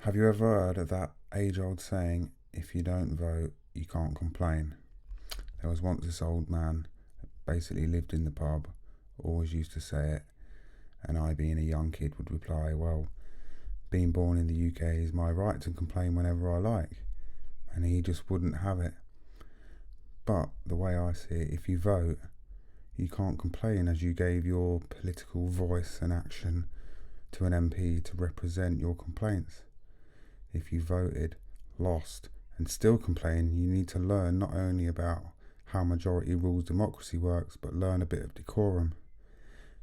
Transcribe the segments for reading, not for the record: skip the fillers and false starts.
Have you ever heard of that age-old saying, if you don't vote, you can't complain? There was once this old man, basically lived in the pub, always used to say it, and I, being a young kid, would reply, well, being born in the UK is my right to complain whenever I like. And he just wouldn't have it. But the way I see it, if you vote, you can't complain, as you gave your political voice and action to an MP to represent your complaints. If you voted, lost, and still complain, you need to learn not only about how majority rules democracy works, but learn a bit of decorum.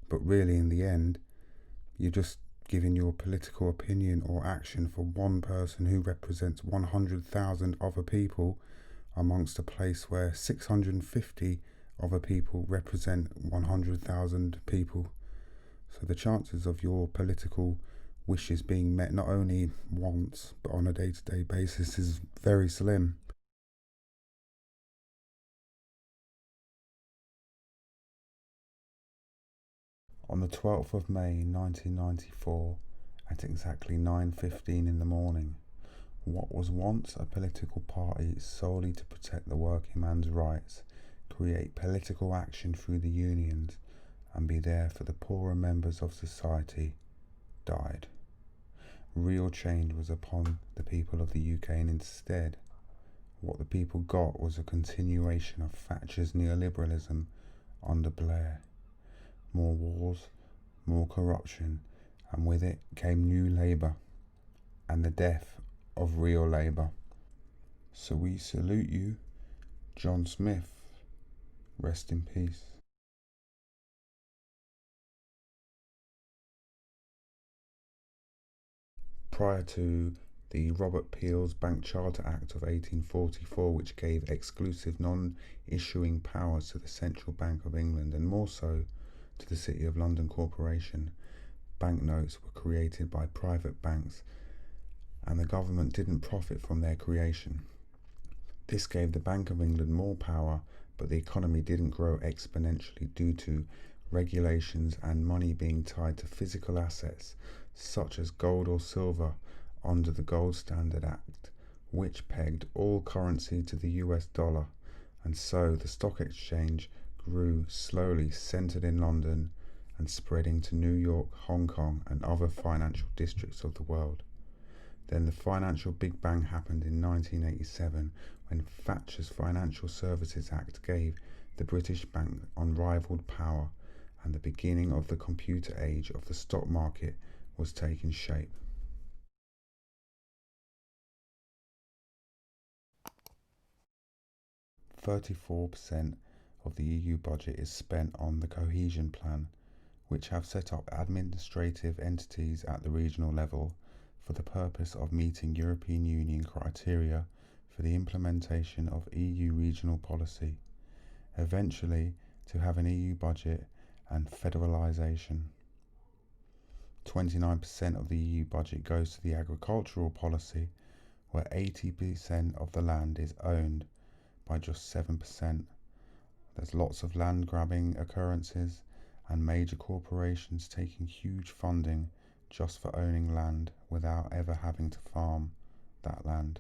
But really, in the end, you're just giving your political opinion or action for one person who represents 100,000 other people amongst a place where 650 other people represent 100,000 people. So the chances of your political wishes being met not only once but on a day-to-day basis is very slim. On the 12th of May 1994, at exactly 9:15 in the morning, what was once a political party solely to protect the working man's rights, create political action through the unions, and be there for the poorer members of society, died. Real change was upon the people of the UK, and instead, what the people got was a continuation of Thatcher's neoliberalism under Blair. More wars, more corruption, and with it came new Labour, and the death of real Labour. So we salute you, John Smith. Rest in peace. Prior to the Robert Peel's Bank Charter Act of 1844, which gave exclusive non-issuing powers to the Central Bank of England, and more so to the City of London Corporation, banknotes were created by private banks, and the government didn't profit from their creation. This gave the Bank of England more power, but the economy didn't grow exponentially due to regulations and money being tied to physical assets such as gold or silver under the Gold Standard Act, which pegged all currency to the US dollar, and so the stock exchange grew slowly, centered in London and spreading to New York, Hong Kong, and other financial districts of the world. Then the financial Big Bang happened in 1987, when Thatcher's Financial Services Act gave the British bank unrivaled power, and the beginning of the computer age of the stock market was taking shape. %34 of the EU budget is spent on the cohesion plan, which have set up administrative entities at the regional level for the purpose of meeting European Union criteria for the implementation of EU regional policy, eventually to have an EU budget and federalisation. 29% of the EU budget goes to the agricultural policy, where 80% of the land is owned by just 7%. There's lots of land grabbing occurrences and major corporations taking huge funding just for owning land without ever having to farm that land.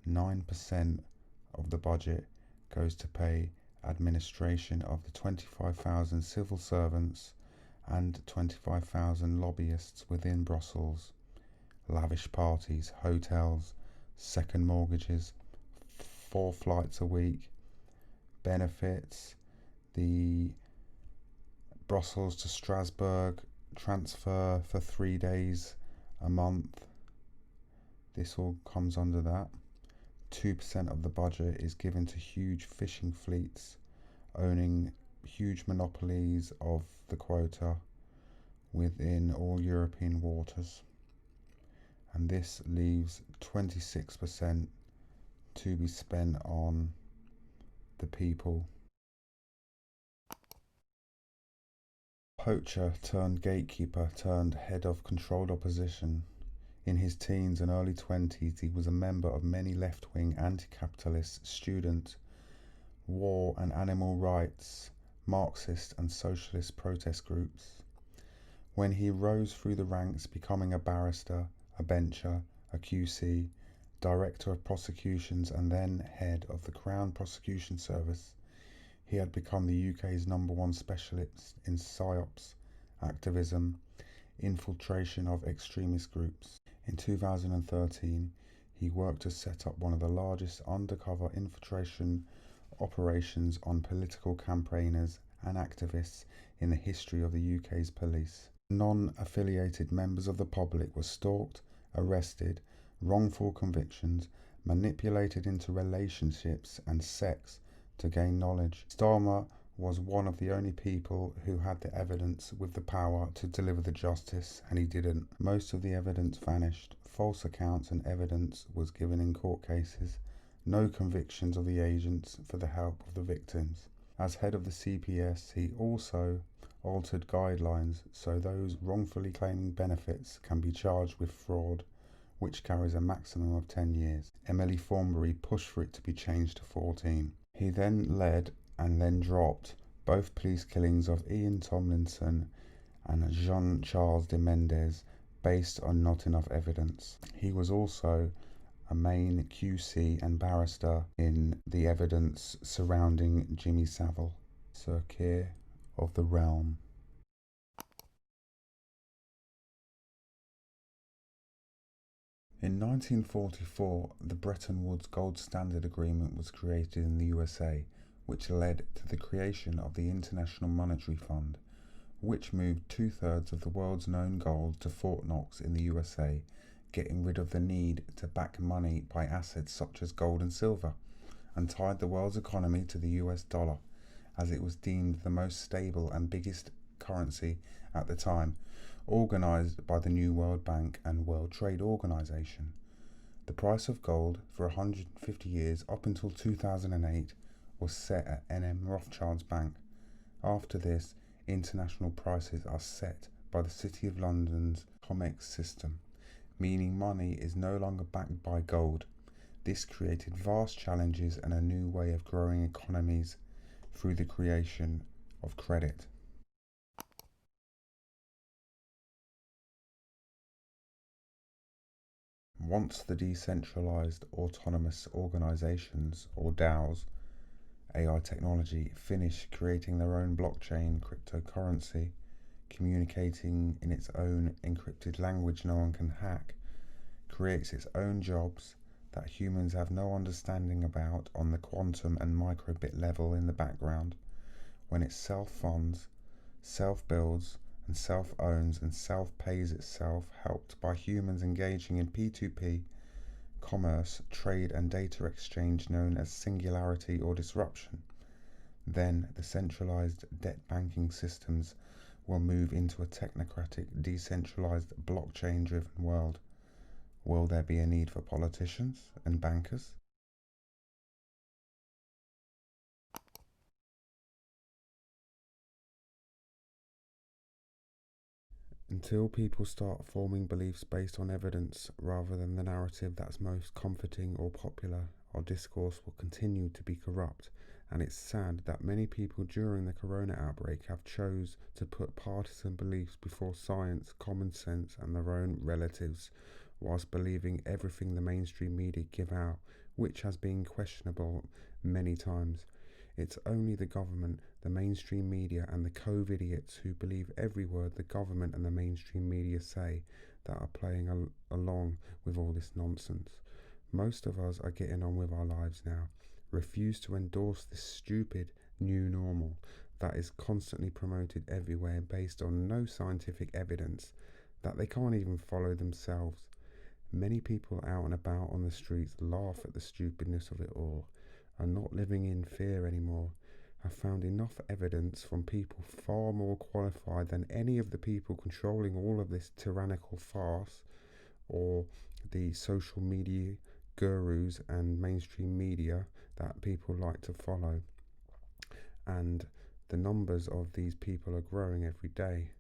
9% of the budget goes to pay administration of the 25,000 civil servants and 25,000 lobbyists within Brussels, lavish parties, hotels, second mortgages, 4 flights a week, benefits, the Brussels to Strasbourg transfer for 3 days a month. This all comes under that. 2% of the budget is given to huge fishing fleets owning huge monopolies of the quota within all European waters, and this leaves 26% to be spent on the people. Poacher turned gatekeeper turned head of controlled opposition. In his teens and early 20s, he was a member of many left-wing anti-capitalist, student, war and animal rights, Marxist and socialist protest groups. When he rose through the ranks, becoming a barrister, a bencher, a QC, Director of Prosecutions and then Head of the Crown Prosecution Service. He had become the UK's #1 specialist in PSYOPs, activism, infiltration of extremist groups. In 2013, he worked to set up one of the largest undercover infiltration operations on political campaigners and activists in the history of the UK's police. Non-affiliated members of the public were stalked, arrested, wrongful convictions, manipulated into relationships and sex to gain knowledge. Starmer was one of the only people who had the evidence with the power to deliver the justice, and he didn't. Most of the evidence vanished. False accounts and evidence was given in court cases. No convictions of the agents for the help of the victims. As head of the CPS, he also altered guidelines so those wrongfully claiming benefits can be charged with fraud, which carries a maximum of 10 years. Emily Thornberry pushed for it to be changed to 14. He then led and then dropped both police killings of Ian Tomlinson and Jean-Charles de Mendes based on not enough evidence. He was also a main QC and barrister in the evidence surrounding Jimmy Savile, Sir Keir of the Realm. In 1944, the Bretton Woods Gold Standard Agreement was created in the USA, which led to the creation of the International Monetary Fund, which moved 2/3 of the world's known gold to Fort Knox in the USA, getting rid of the need to back money by assets such as gold and silver, and tied the world's economy to the US dollar, as it was deemed the most stable and biggest currency at the time, organised by the New World Bank and World Trade Organization. The price of gold for 150 years up until 2008 was set at N.M. Rothschild's bank. After this, international prices are set by the City of London's COMEX system, meaning money is no longer backed by gold. This created vast challenges and a new way of growing economies through the creation of credit. Once the decentralized autonomous organizations, or DAOs, AI technology, finish creating their own blockchain cryptocurrency, communicating in its own encrypted language no one can hack, creates its own jobs that humans have no understanding about on the quantum and microbit level in the background, when it self-funds, self-builds, and self-owns and self-pays itself, helped by humans engaging in P2P commerce, trade and data exchange known as singularity or disruption, then the centralized debt banking systems will move into a technocratic, decentralized, blockchain-driven world. Will there be a need for politicians and bankers? Until people start forming beliefs based on evidence rather than the narrative that's most comforting or popular, our discourse will continue to be corrupt, and it's sad that many people during the corona outbreak have chose to put partisan beliefs before science, common sense and their own relatives, whilst believing everything the mainstream media give out, which has been questionable many times. It's only the government, the mainstream media and the COVID-idiots who believe every word the government and the mainstream media say that are playing along with all this nonsense. Most of us are getting on with our lives now, refuse to endorse this stupid new normal that is constantly promoted everywhere based on no scientific evidence that they can't even follow themselves. Many people out and about on the streets laugh at the stupidness of it all, are not living in fear anymore, have found enough evidence from people far more qualified than any of the people controlling all of this tyrannical farce, or the social media gurus and mainstream media that people like to follow. And the numbers of these people are growing every day,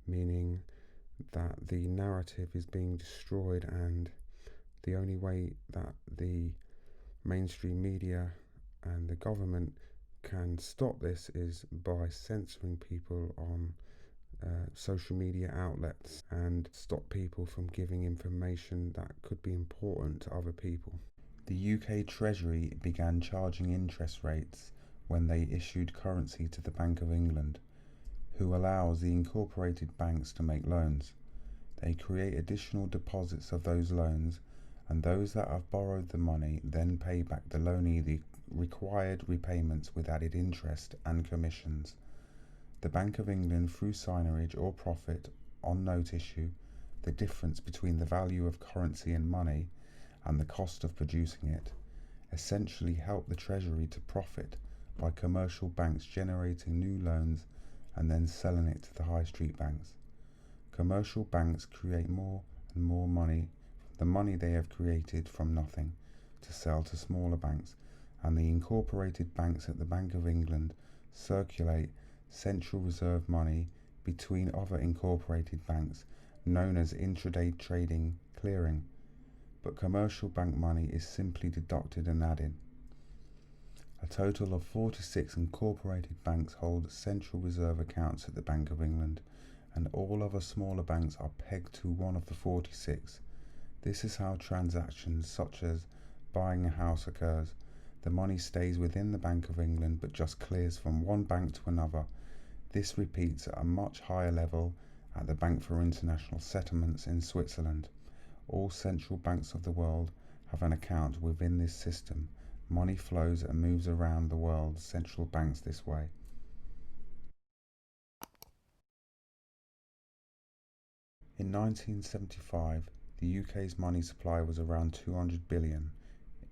meaning that the narrative is being destroyed, and the only way that the mainstream media and the government can stop this is by censoring people on social media outlets and stop people from giving information that could be important to other people. The UK Treasury began charging interest rates when they issued currency to the Bank of England, who allows the incorporated banks to make loans. They create additional deposits of those loans, and those that have borrowed the money then pay back the loanee the required repayments with added interest and commissions. The Bank of England, through signage or profit on note issue, the difference between the value of currency and money and the cost of producing it, essentially help the Treasury to profit by commercial banks generating new loans and then selling it to the high street banks. Commercial banks create more and more money from the money they have created from nothing to sell to smaller banks, and the incorporated banks at the Bank of England circulate central reserve money between other incorporated banks, known as intraday trading clearing, but commercial bank money is simply deducted and added. A total of 46 incorporated banks hold central reserve accounts at the Bank of England, and all other smaller banks are pegged to one of the 46. This is how transactions such as buying a house occurs. The money stays within the Bank of England but just clears from one bank to another. This repeats at a much higher level at the Bank for International Settlements in Switzerland. All central banks of the world have an account within this system. Money flows and moves around the world's central banks this way. In 1975, the UK's money supply was around 200 billion.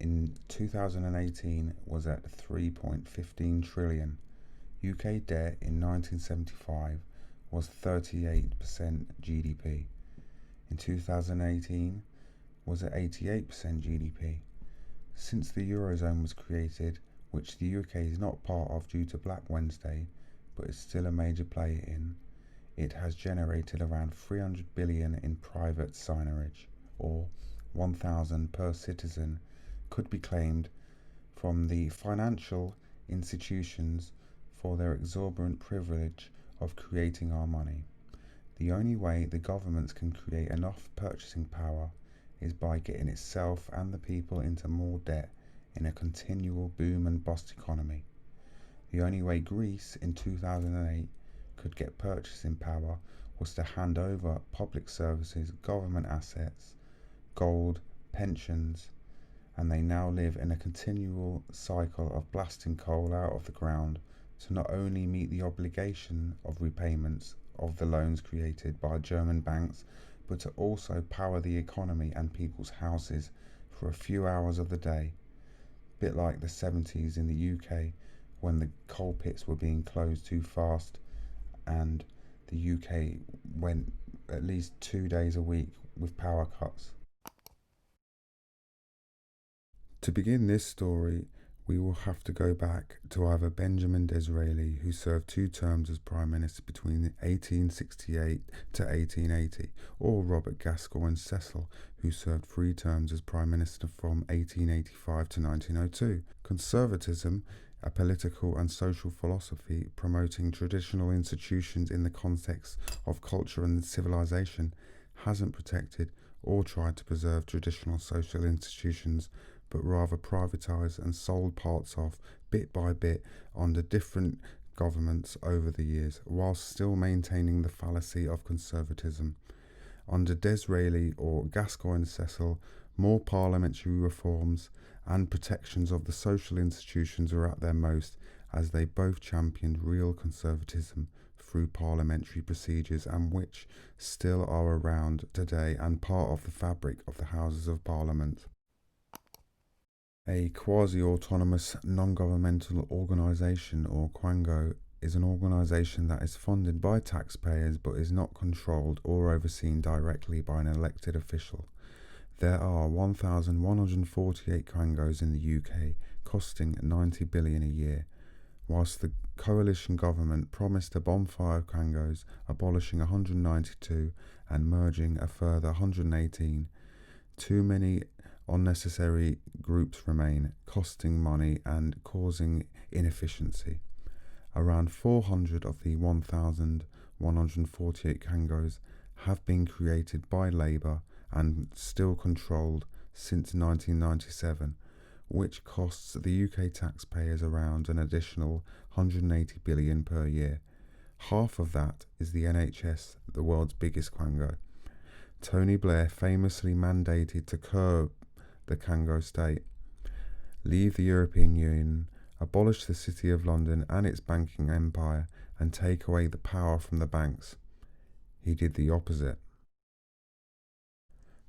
In 2018 was at 3.15 trillion. UK debt in 1975 was 38% GDP. In 2018 was at 88% GDP. Since the Eurozone was created, which the UK is not part of due to Black Wednesday, but is still a major player in, it has generated around 300 billion in private signage, or 1,000 per citizen, could be claimed from the financial institutions for their exorbitant privilege of creating our money. The only way the governments can create enough purchasing power is by getting itself and the people into more debt in a continual boom and bust economy. The only way Greece in 2008 could get purchasing power was to hand over public services, government assets, gold, pensions, and they now live in a continual cycle of blasting coal out of the ground to not only meet the obligation of repayments of the loans created by German banks, but to also power the economy and people's houses for a few hours of the day. A bit like the 70s in the UK when the coal pits were being closed too fast and the UK went at least 2 days a week with power cuts. To begin this story, we will have to go back to either Benjamin Disraeli, who served 2 terms as Prime Minister between 1868 to 1880, or Robert Gascoigne Cecil, who served 3 terms as Prime Minister from 1885 to 1902. Conservatism, a political and social philosophy promoting traditional institutions in the context of culture and civilization, hasn't protected or tried to preserve traditional social institutions, but rather privatised and sold parts of, bit by bit, under different governments over the years, whilst still maintaining the fallacy of conservatism. Under Disraeli or Gascoigne Cecil, more parliamentary reforms and protections of the social institutions were at their most, as they both championed real conservatism through parliamentary procedures, and which still are around today and part of the fabric of the Houses of Parliament. A quasi-autonomous non-governmental organisation, or Quango, is an organisation that is funded by taxpayers but is not controlled or overseen directly by an elected official. There are 1,148 Quangos in the UK, costing 90 billion a year, whilst the coalition government promised to bomb 5 Quangos, abolishing 192 and merging a further 118. Too many unnecessary groups remain, costing money and causing inefficiency. Around 400 of the 1,148 148 Cangos, have been created by Labour and still controlled since 1997, which costs the UK taxpayers around an additional 180 billion per year. Half of that is the NHS, the world's biggest quango. Tony Blair famously mandated to curb the Cango state, leave the European Union, abolish the City of London and its banking empire, and take away the power from the banks. He did the opposite.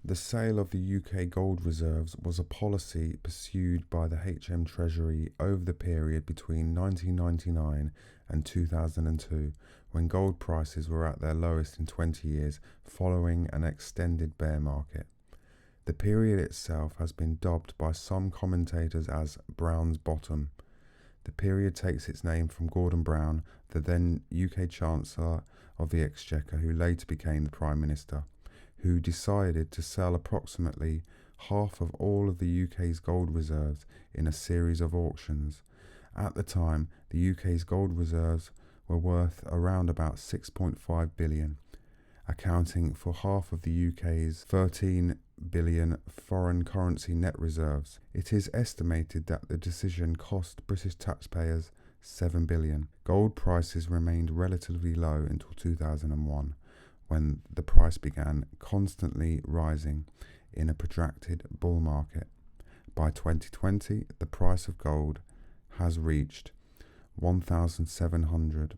The sale of the UK gold reserves was a policy pursued by the HM Treasury over the period between 1999 and 2002, when gold prices were at their lowest in 20 years following an extended bear market. The period itself has been dubbed by some commentators as Brown's Bottom. The period takes its name from Gordon Brown, the then UK Chancellor of the Exchequer, who later became the Prime Minister, who decided to sell approximately half of all of the UK's gold reserves in a series of auctions. At the time, the UK's gold reserves were worth around about 6.5 billion, accounting for half of the UK's 13 billion foreign currency net reserves. It is estimated that the decision cost British taxpayers 7 billion. Gold prices remained relatively low until 2001, when the price began constantly rising in a protracted bull market. By 2020, the price of gold has reached 1,700,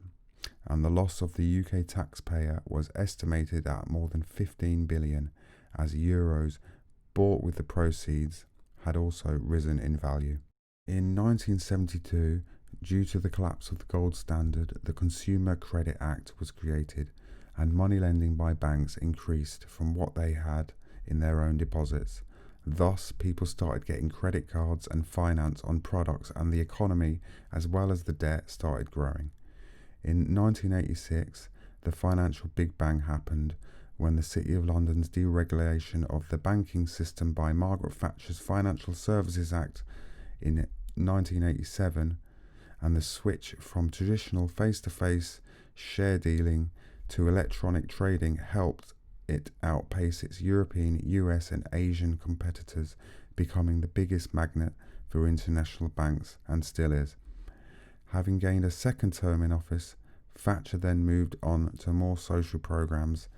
and the loss of the UK taxpayer was estimated at more than 15 billion, as euros bought with the proceeds had also risen in value. In 1972, due to the collapse of the gold standard, the Consumer Credit Act was created, and money lending by banks increased from what they had in their own deposits. Thus, people started getting credit cards and finance on products, and the economy, as well as the debt, started growing. In 1986, the financial Big Bang happened when the City of London's deregulation of the banking system by Margaret Thatcher's Financial Services Act in 1987 and the switch from traditional face-to-face share dealing to electronic trading helped it outpace its European, US and Asian competitors, becoming the biggest magnet for international banks, and still is. Having gained a second term in office, Thatcher then moved on to more social programs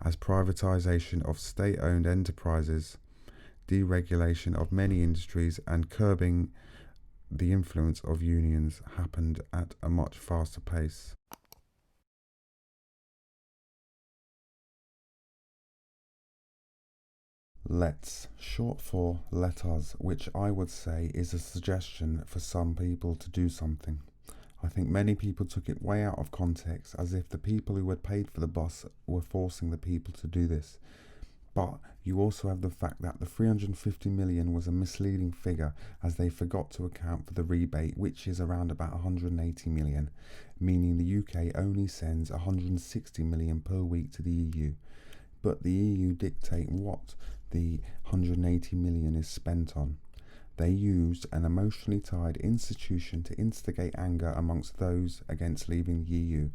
as privatisation of state-owned enterprises, deregulation of many industries and curbing the influence of unions happened at a much faster pace. Let's, short for let us, which I would say is a suggestion for some people to do something. I think many people took it way out of context, as if the people who had paid for the bus were forcing the people to do this. But you also have the fact that the 350 million was a misleading figure, as they forgot to account for the rebate, which is around about 180 million, meaning the UK only sends 160 million per week to the EU. But the EU dictate what the 180 million is spent on. They used an emotionally tied institution to instigate anger amongst those against leaving the EU,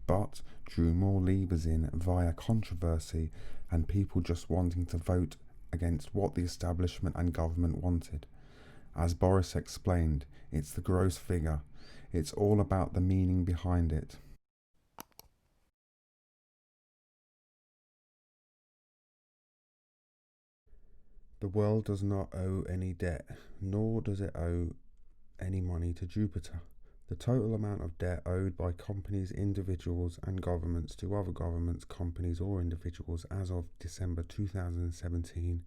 but drew more leavers in via controversy and people just wanting to vote against what the establishment and government wanted. As Boris explained, it's the gross figure. It's all about the meaning behind it. The world does not owe any debt, nor does it owe any money to Jupiter. The total amount of debt owed by companies, individuals and governments to other governments, companies or individuals as of December 2017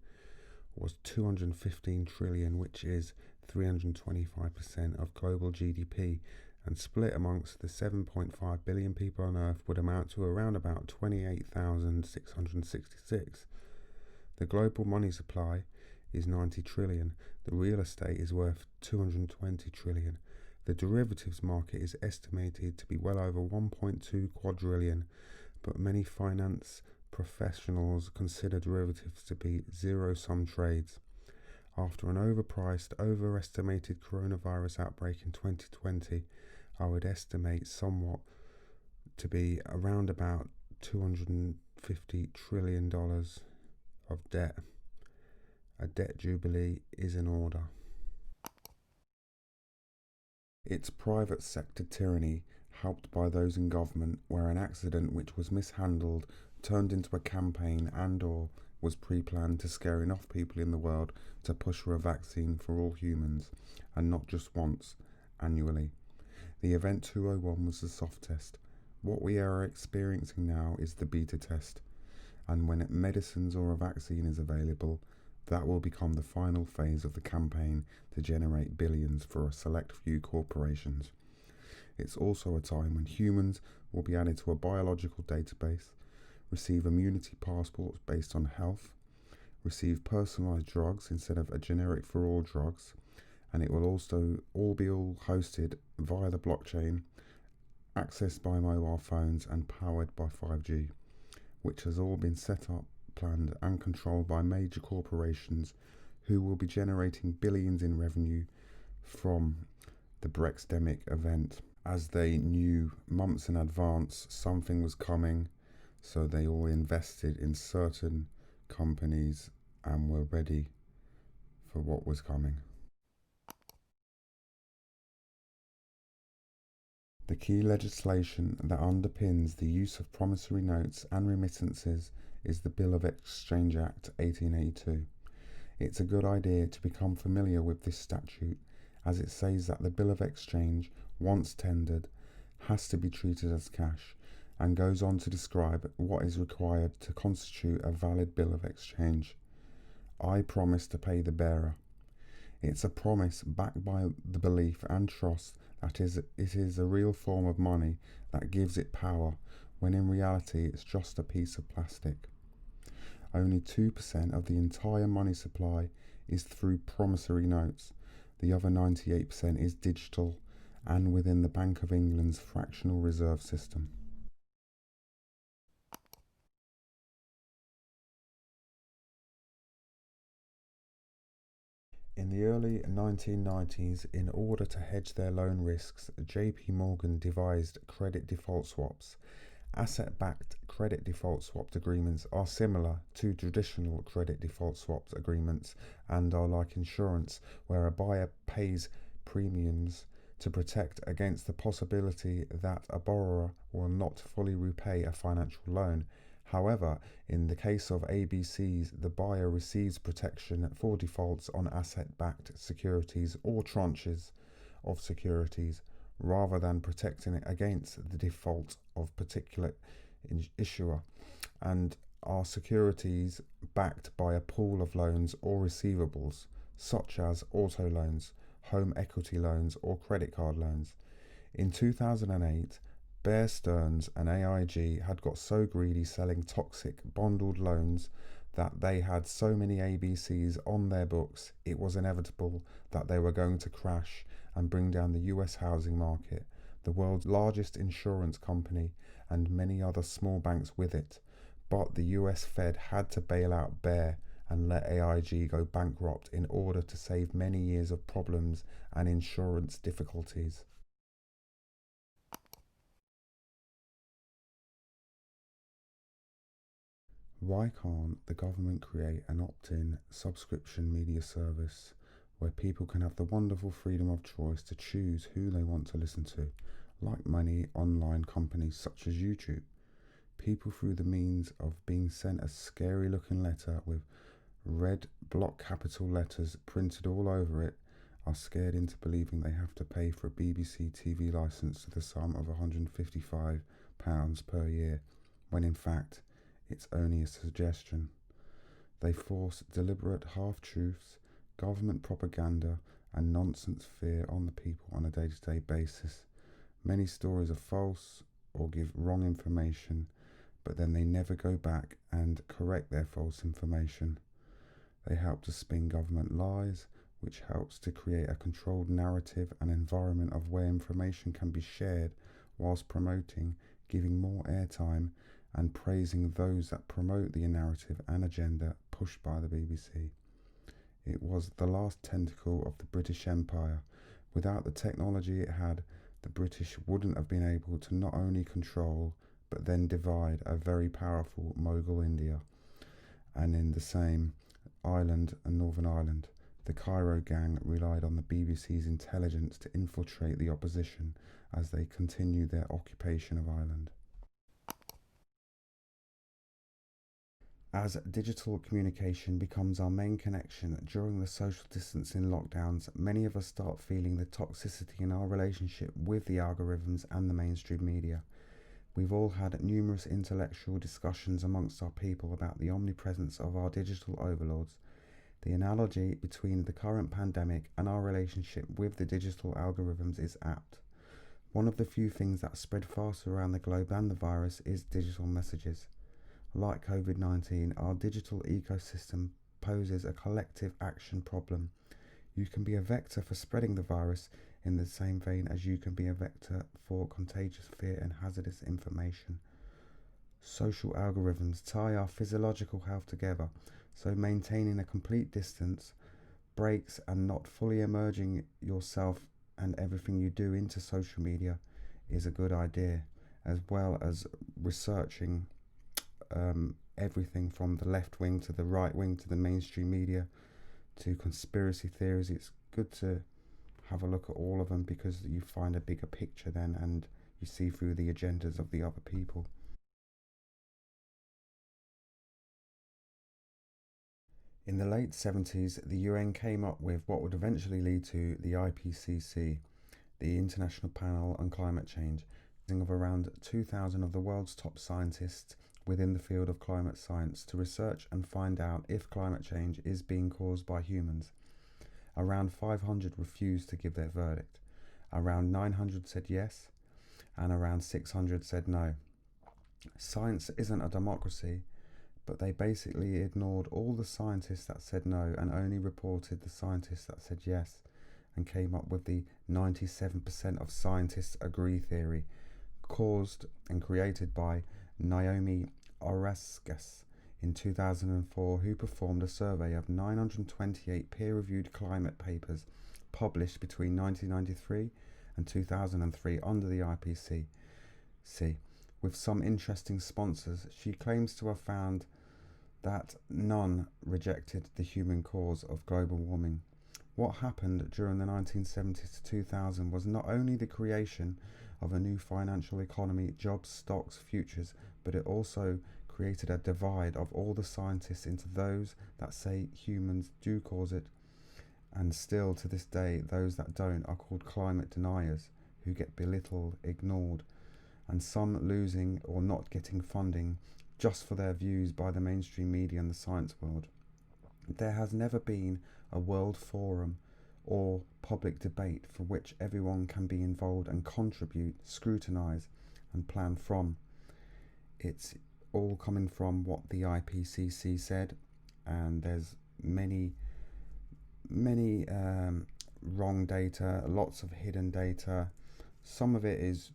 was 215 trillion, which is 325% of global GDP, and split amongst the 7.5 billion people on Earth would amount to around about 28,666. The global money supply is 90 trillion. The real estate is worth 220 trillion. The derivatives market is estimated to be well over 1.2 quadrillion, but many finance professionals consider derivatives to be zero-sum trades. After an overpriced, overestimated coronavirus outbreak in 2020, I would estimate somewhat to be around about $250 trillion of debt. A debt jubilee is in order. It's private sector tyranny, helped by those in government, where an accident which was mishandled turned into a campaign and/or was pre-planned to scare enough people in the world to push for a vaccine for all humans, and not just once, annually. The Event 201 was the soft test. What we are experiencing now is the beta test, and when medicines or a vaccine is available, that will become the final phase of the campaign to generate billions for a select few corporations. It's also a time when humans will be added to a biological database, receive immunity passports based on health, receive personalised drugs instead of a generic for all drugs, and it will also all be hosted via the blockchain, accessed by mobile phones and powered by 5G, which has all been set up, planned and controlled by major corporations who will be generating billions in revenue from the Brexdemic event, as they knew months in advance something was coming, so they all invested in certain companies and were ready for what was coming. The key legislation that underpins the use of promissory notes and remittances is the Bill of Exchange Act 1882. It's a good idea to become familiar with this statute, as it says that the Bill of Exchange, once tendered, has to be treated as cash, and goes on to describe what is required to constitute a valid Bill of Exchange. I promise to pay the bearer. It's a promise backed by the belief and trust that it is a real form of money that gives it power, when in reality it's just a piece of plastic. Only 2% of the entire money supply is through promissory notes. The other 98% is digital and within the Bank of England's fractional reserve system. In the early 1990s, in order to hedge their loan risks, JP Morgan devised credit default swaps. Asset-backed credit default swap agreements are similar to traditional credit default swap agreements and are like insurance, where a buyer pays premiums to protect against the possibility that a borrower will not fully repay a financial loan. However, in the case of ABCs, the buyer receives protection for defaults on asset-backed securities or tranches of securities, rather than protecting it against the default of particular issuer, and are securities backed by a pool of loans or receivables, such as auto loans, home equity loans or credit card loans. In 2008, Bear Stearns and AIG had got so greedy selling toxic bundled loans that they had so many ABCs on their books, it was inevitable that they were going to crash and bring down the US housing market, the world's largest insurance company, and many other small banks with it. But the US Fed had to bail out Bear and let AIG go bankrupt in order to save many years of problems and insurance difficulties. Why can't the government create an opt-in subscription media service where people can have the wonderful freedom of choice to choose who they want to listen to, like many online companies such as YouTube? People, through the means of being sent a scary looking letter with red block capital letters printed all over it, are scared into believing they have to pay for a BBC TV licence to the sum of £155 per year, when in fact it's only a suggestion. They force deliberate half-truths, government propaganda and nonsense fear on the people on a day-to-day basis. Many stories are false or give wrong information, but then they never go back and correct their false information. They help to spin government lies, which helps to create a controlled narrative and environment of where information can be shared, whilst promoting, giving more airtime and praising those that promote the narrative and agenda pushed by the BBC. It was the last tentacle of the British Empire. Without the technology it had, the British wouldn't have been able to not only control but then divide a very powerful Mughal India. And in the same island and Northern Ireland, the Cairo gang relied on the BBC's intelligence to infiltrate the opposition as they continued their occupation of Ireland. As digital communication becomes our main connection during the social distancing lockdowns, many of us start feeling the toxicity in our relationship with the algorithms and the mainstream media. We've all had numerous intellectual discussions amongst our people about the omnipresence of our digital overlords. The analogy between the current pandemic and our relationship with the digital algorithms is apt. One of the few things that spread faster around the globe than the virus is digital messages. Like COVID-19, our digital ecosystem poses a collective action problem. You can be a vector for spreading the virus in the same vein as you can be a vector for contagious fear and hazardous information. Social algorithms tie our physiological health together, so maintaining a complete distance, breaks, and not fully immersing yourself and everything you do into social media is a good idea, as well as researching everything from the left wing to the right wing to the mainstream media to conspiracy theories. It's good to have a look at all of them because you find a bigger picture then and you see through the agendas of the other people. In the late 70s, the UN came up with what would eventually lead to the IPCC, the International Panel on Climate Change, of around 2,000 of the world's top scientists within the field of climate science to research and find out if climate change is being caused by humans. Around 500 refused to give their verdict. Around 900 said yes, and around 600 said no. Science isn't a democracy, but they basically ignored all the scientists that said no and only reported the scientists that said yes, and came up with the 97% of scientists agree theory, caused and created by Naomi Oreskes in 2004, who performed a survey of 928 peer-reviewed climate papers published between 1993 and 2003 under the IPCC. With some interesting sponsors, she claims to have found that none rejected the human cause of global warming. What happened during the 1970s to 2000 was not only the creation of a new financial economy, jobs, stocks, futures, but it also created a divide of all the scientists into those that say humans do cause it, and still to this day those that don't are called climate deniers, who get belittled, ignored, and some losing or not getting funding just for their views by the mainstream media and the science world. There has never been a world forum or public debate for which everyone can be involved and contribute, scrutinise and plan from. It's all coming from what the IPCC said, and there's many wrong data, lots of hidden data. Some of it is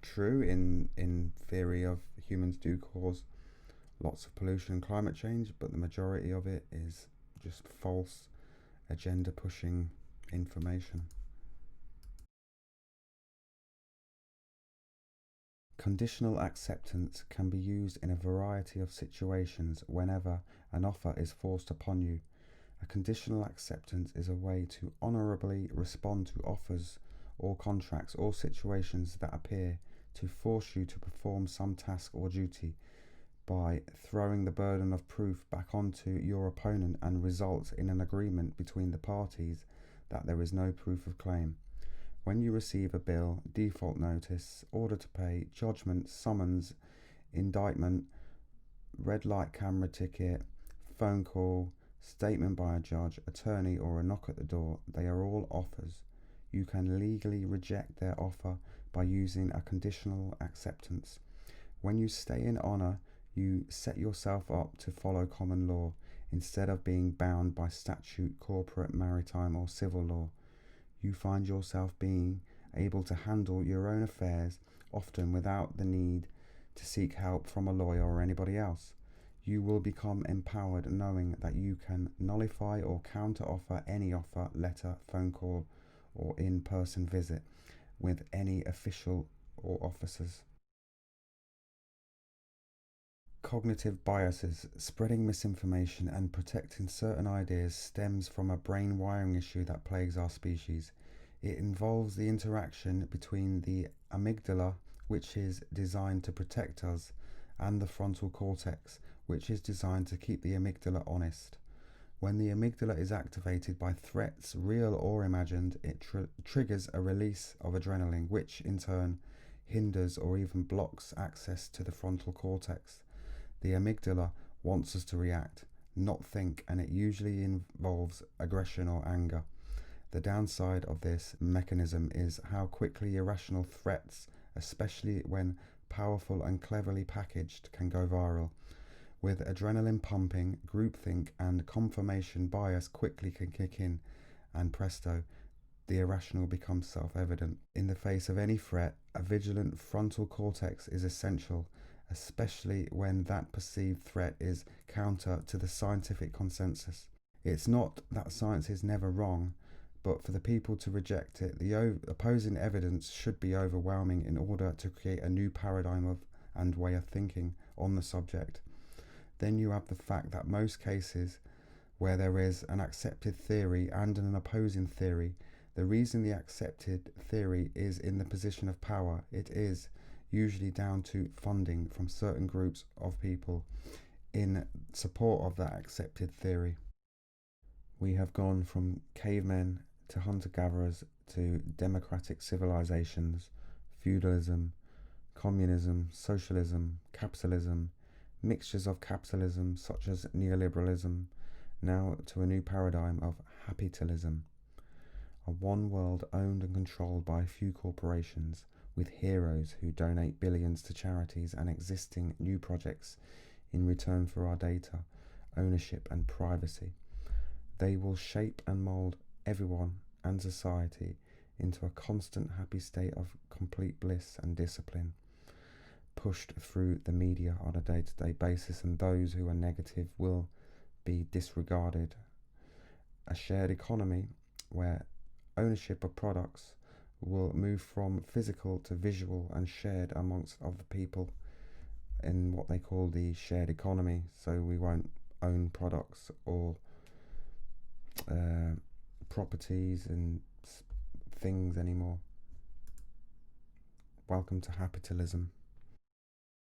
true in theory of humans do cause lots of pollution and climate change, but the majority of it is just false agenda pushing information. Conditional acceptance can be used in a variety of situations whenever an offer is forced upon you. A conditional acceptance is a way to honourably respond to offers or contracts or situations that appear to force you to perform some task or duty by throwing the burden of proof back onto your opponent and results in an agreement between the parties that there is no proof of claim. When you receive a bill, default notice, order to pay, judgment, summons, indictment, red light camera ticket, phone call, statement by a judge, attorney, or a knock at the door, they are all offers. You can legally reject their offer by using a conditional acceptance. When you stay in honour, you set yourself up to follow common law instead of being bound by statute, corporate, maritime, or civil law. You find yourself being able to handle your own affairs, often without the need to seek help from a lawyer or anybody else. You will become empowered knowing that you can nullify or counter-offer any offer, letter, phone call, or in-person visit with any official or officers. Cognitive biases, spreading misinformation and protecting certain ideas stems from a brain wiring issue that plagues our species. It involves the interaction between the amygdala, which is designed to protect us, and the frontal cortex, which is designed to keep the amygdala honest. When the amygdala is activated by threats, real or imagined, it triggers a release of adrenaline, which in turn hinders or even blocks access to the frontal cortex. The amygdala wants us to react, not think, and it usually involves aggression or anger. The downside of this mechanism is how quickly irrational threats, especially when powerful and cleverly packaged, can go viral. With adrenaline pumping, groupthink and confirmation bias quickly can kick in, and presto, the irrational becomes self-evident. In the face of any threat, a vigilant frontal cortex is essential, especially when that perceived threat is counter to the scientific consensus. It's not that science is never wrong, but for the people to reject it, the opposing evidence should be overwhelming in order to create a new paradigm and way of thinking on the subject. Then you have the fact that most cases where there is an accepted theory and an opposing theory, the reason the accepted theory is in the position of power, it is usually down to funding from certain groups of people in support of that accepted theory. We have gone from cavemen to hunter-gatherers to democratic civilizations, feudalism, communism, socialism, capitalism, mixtures of capitalism such as neoliberalism, now to a new paradigm of happitalism, a one world owned and controlled by a few corporations, with heroes who donate billions to charities and existing new projects in return for our data, ownership and privacy. They will shape and mould everyone and society into a constant happy state of complete bliss and discipline, pushed through the media on a day-to-day basis, and those who are negative will be disregarded. A shared economy where ownership of products will move from physical to visual and shared amongst other people in what they call the shared economy, so we won't own products or properties and things anymore. Welcome to capitalism.